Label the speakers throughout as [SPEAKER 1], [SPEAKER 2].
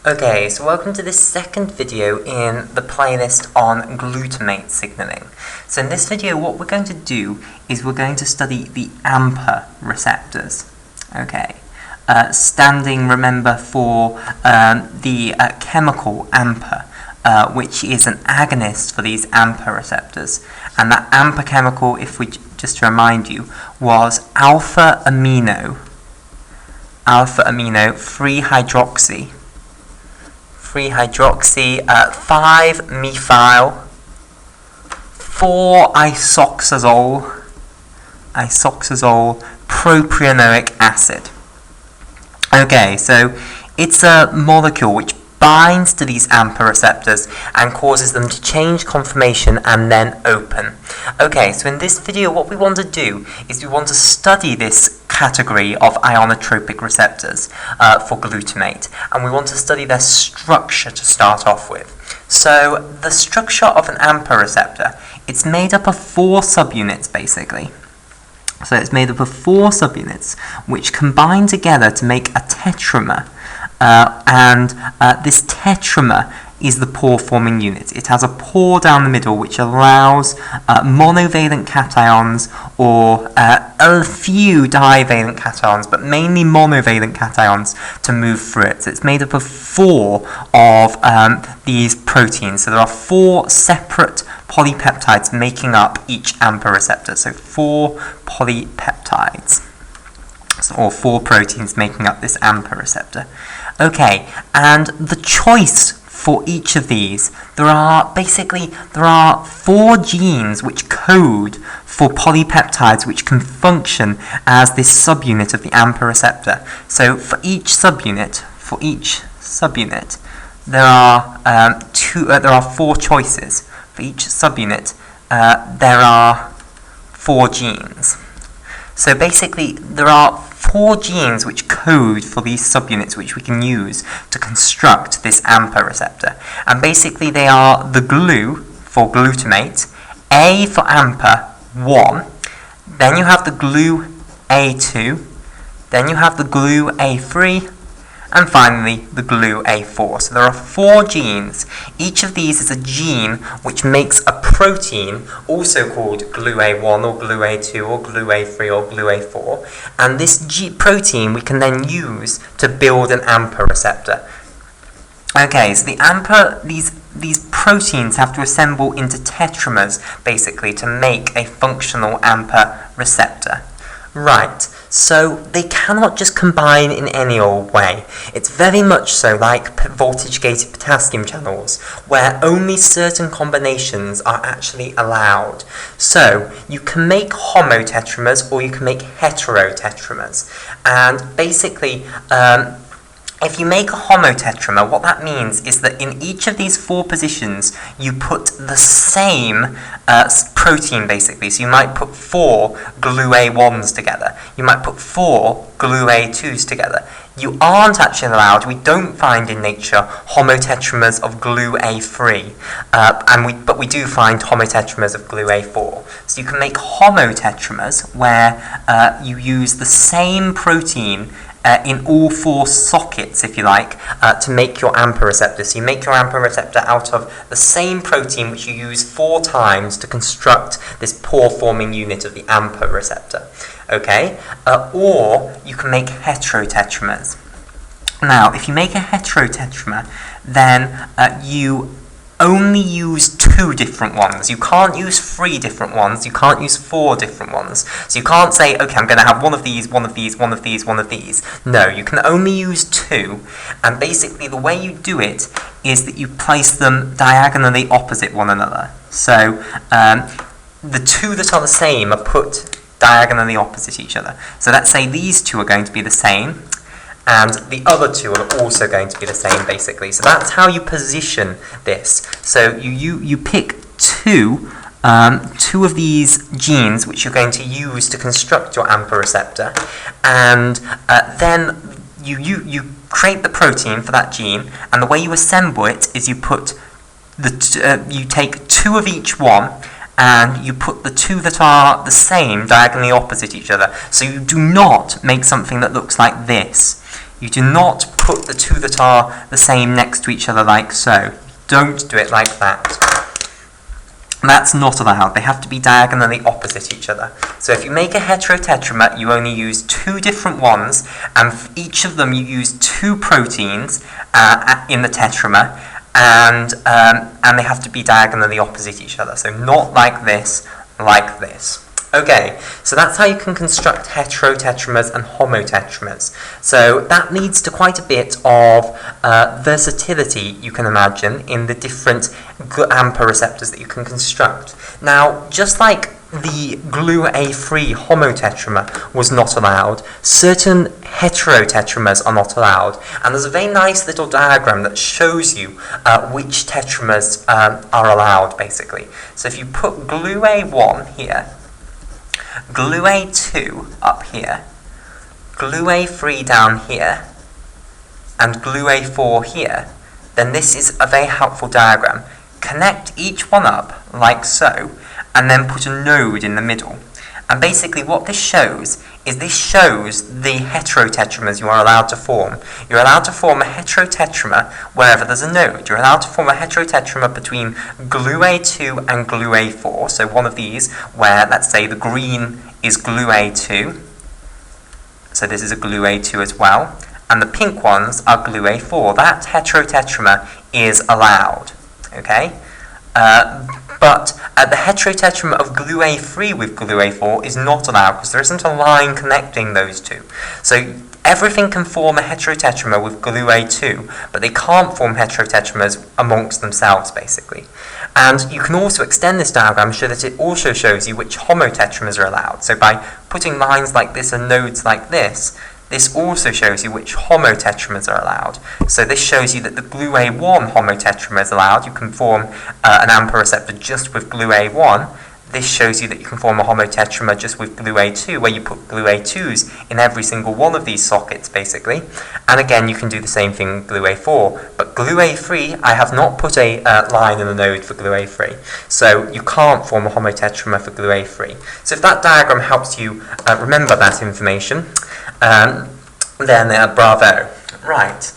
[SPEAKER 1] Okay, so welcome to this second video in the playlist on glutamate signaling. So in this video what we're going to do is we're going to study the AMPA receptors. Okay, standing, remember, for the chemical AMPA, which is an agonist for these AMPA receptors. And that AMPA chemical, if we just to remind you, was alpha amino 3-hydroxy 5-methyl 4-isoxazole propionic acid. Okay, so it's a molecule which binds to these AMPA receptors and causes them to change conformation and then open. Okay, so in this video what we want to do is we want to study this category of ionotropic receptors for glutamate, and we want to study their structure to start off with. So the structure of an AMPA receptor, it's made up of 4 subunits basically. So it's made up of 4 subunits which combine together to make a tetramer. This tetramer is the pore-forming unit. It has a pore down the middle which allows monovalent cations or a few divalent cations, but mainly monovalent cations, to move through it. So it's made up of 4 of these proteins. So there are 4 separate polypeptides making up each AMPA receptor. So 4 polypeptides, or 4 proteins making up this AMPA receptor. Okay, and the choice for each of these, there are 4 genes which code for polypeptides which can function as this subunit of the AMPA receptor. So for each subunit, there are 4 choices. For each subunit, there are 4 genes. So basically, there are 4 genes which code for these subunits which we can use to construct this AMPA receptor. And basically they are the GLU for glutamate, A for AMPA 1, then you have the GLU A2, then you have the GLU A3, and finally the GLU A4. So there are 4 genes. Each of these is a gene which makes a protein, also called GLU A1 or GLU A2 or GLU A3 or GLU A4. And this protein we can then use to build an AMPA receptor. Okay, so the AMPA, these proteins have to assemble into tetramers, basically, to make a functional AMPA receptor. Right, so they cannot just combine in any old way. It's very much so like voltage-gated potassium channels, where only certain combinations are actually allowed. So you can make homotetramers or you can make heterotetramers. And basically, if you make a homotetramer, what that means is that in each of these 4 positions, you put the same protein, basically. So you might put 4 GLU A1s together. You might put 4 GLU A2s together. You aren't actually allowed, we don't find in nature homotetramers of GLU A3, but we do find homotetramers of GLU A4. So you can make homotetramers where you use the same protein in all 4 sockets, if you like, to make your AMPA receptor. So you make your AMPA receptor out of the same protein which you use 4 times to construct this pore-forming unit of the AMPA receptor. Okay? Or you can make heterotetramers. Now, if you make a heterotetramer, then you only use 2 different ones. You can't use 3 different ones. You can't use 4 different ones. So you can't say, okay, I'm going to have one of these, one of these, one of these, one of these. No, you can only use 2. And basically the way you do it is that you place them diagonally opposite one another. So the 2 that are the same are put diagonally opposite each other. So let's say these 2 are going to be the same, and the other 2 are also going to be the same, basically. So that's how you position this. So you pick 2 of these genes which you're going to use to construct your AMPA receptor, and then you create the protein for that gene, and the way you assemble it is you put you take 2 of each one, and you put the 2 that are the same diagonally opposite each other. So you do not make something that looks like this. You do not put the two that are the same next to each other like so. Don't do it like that. That's not allowed. They have to be diagonally opposite each other. So if you make a heterotetramer, you only use two different ones, and for each of them you use two proteins in the tetramer, and they have to be diagonally opposite each other. So not like this, like this. Okay, so that's how you can construct heterotetramers and homotetramers. So that leads to quite a bit of versatility, you can imagine, in the different AMPA receptors that you can construct. Now, just like the GluA3 homotetramer was not allowed, certain heterotetramers are not allowed. And there's a very nice little diagram that shows you which tetramers are allowed, basically. So if you put GluA1 here, GluA2 up here, GluA3 down here, and GluA4 here, then this is a very helpful diagram. Connect each one up like so, and then put a node in the middle. And basically what this shows is the heterotetramers you are allowed to form. You're allowed to form a heterotetramer wherever there's a node. You're allowed to form a heterotetramer between GluA2 and GluA4. So one of these where, let's say, the green is GluA2. So this is a GluA2 as well. And the pink ones are GluA4. That heterotetramer is allowed. Okay? But the heterotetramer of GluA3 with GluA4 is not allowed because there isn't a line connecting those two. So everything can form a heterotetramer with GluA2, but they can't form heterotetramers amongst themselves, basically. And you can also extend this diagram so that it also shows you which homotetramers are allowed. So by putting lines like this and nodes like this, this also shows you which homotetramers are allowed. So this shows you that the GluA1 homotetramer is allowed. You can form an AMPA receptor just with GluA1. This shows you that you can form a homotetramer just with GluA2, where you put GluA2s in every single one of these sockets, basically. And again, you can do the same thing with GluA4. But GluA3, I have not put a line in the node for GluA3. So you can't form a homotetramer for GluA3. So if that diagram helps you remember that information, then bravo. Right.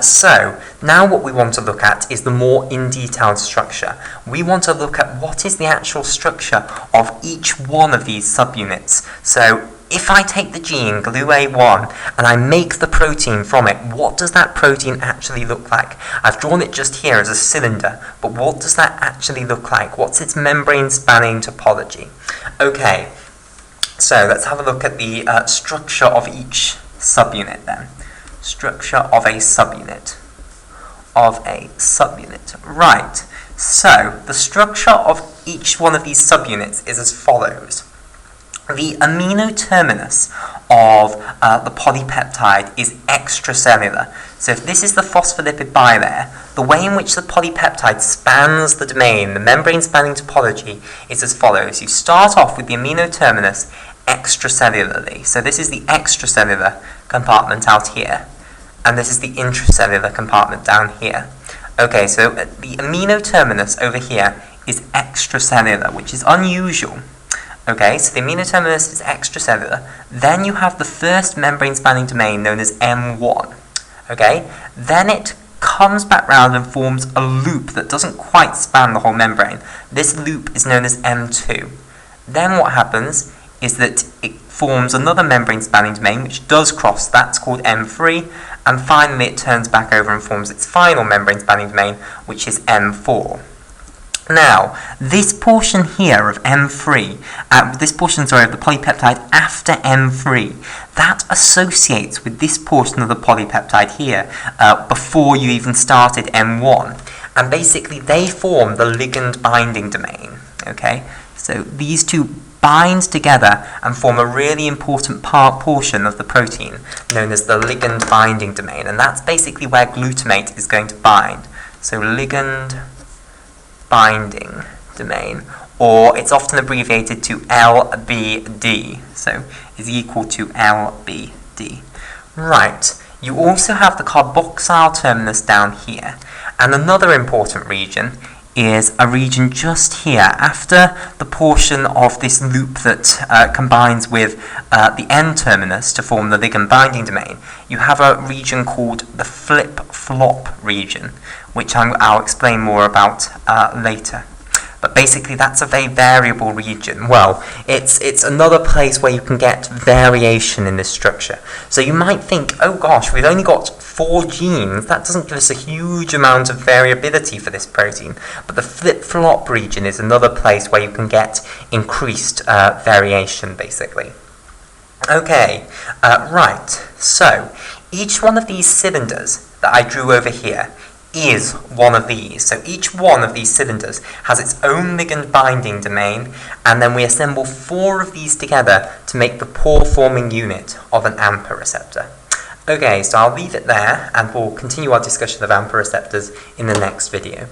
[SPEAKER 1] So now what we want to look at is the more in-detailed structure. We want to look at what is the actual structure of each one of these subunits. So if I take the gene GluA1 and I make the protein from it, what does that protein actually look like? I've drawn it just here as a cylinder, but what does that actually look like? What's its membrane spanning topology? Okay, so let's have a look at the structure of each subunit then. Structure of a subunit. Right. So the structure of each one of these subunits is as follows. The amino terminus of the polypeptide is extracellular. So if this is the phospholipid bilayer, the way in which the polypeptide spans the domain, the membrane spanning topology, is as follows. You start off with the amino terminus extracellularly. So this is the extracellular compartment out here, and this is the intracellular compartment down here. Okay, so the amino terminus over here is extracellular, which is unusual. Okay, so the amino terminus is extracellular. Then you have the first membrane spanning domain known as M1. Okay, then it comes back round and forms a loop that doesn't quite span the whole membrane. This loop is known as M2. Then what happens is that it forms another membrane spanning domain which does cross, that's called M3, and finally it turns back over and forms its final membrane spanning domain, which is M4. Now, this portion here of M3, of the polypeptide after M3, that associates with this portion of the polypeptide here before you even started M1. And basically they form the ligand binding domain. Okay, so these two bind together and form a really important portion of the protein known as the ligand binding domain, and that's basically where glutamate is going to bind. So ligand binding domain, or it's often abbreviated to LBD, so is equal to LBD. Right, you also have the carboxyl terminus down here, and another important region is a region just here, after the portion of this loop that combines with the N-terminus to form the ligand binding domain. You have a region called the flip-flop region, which I'll explain more about later. But basically that's a very variable region. Well, it's another place where you can get variation in this structure. So you might think, oh gosh, we've only got 4 genes, that doesn't give us a huge amount of variability for this protein. But the flip-flop region is another place where you can get increased variation, basically. Okay, right, so each one of these cylinders that I drew over here is one of these. So each one of these cylinders has its own ligand binding domain, and then we assemble 4 of these together to make the pore-forming unit of an AMPA receptor. Okay, so I'll leave it there, and we'll continue our discussion of AMPA receptors in the next video.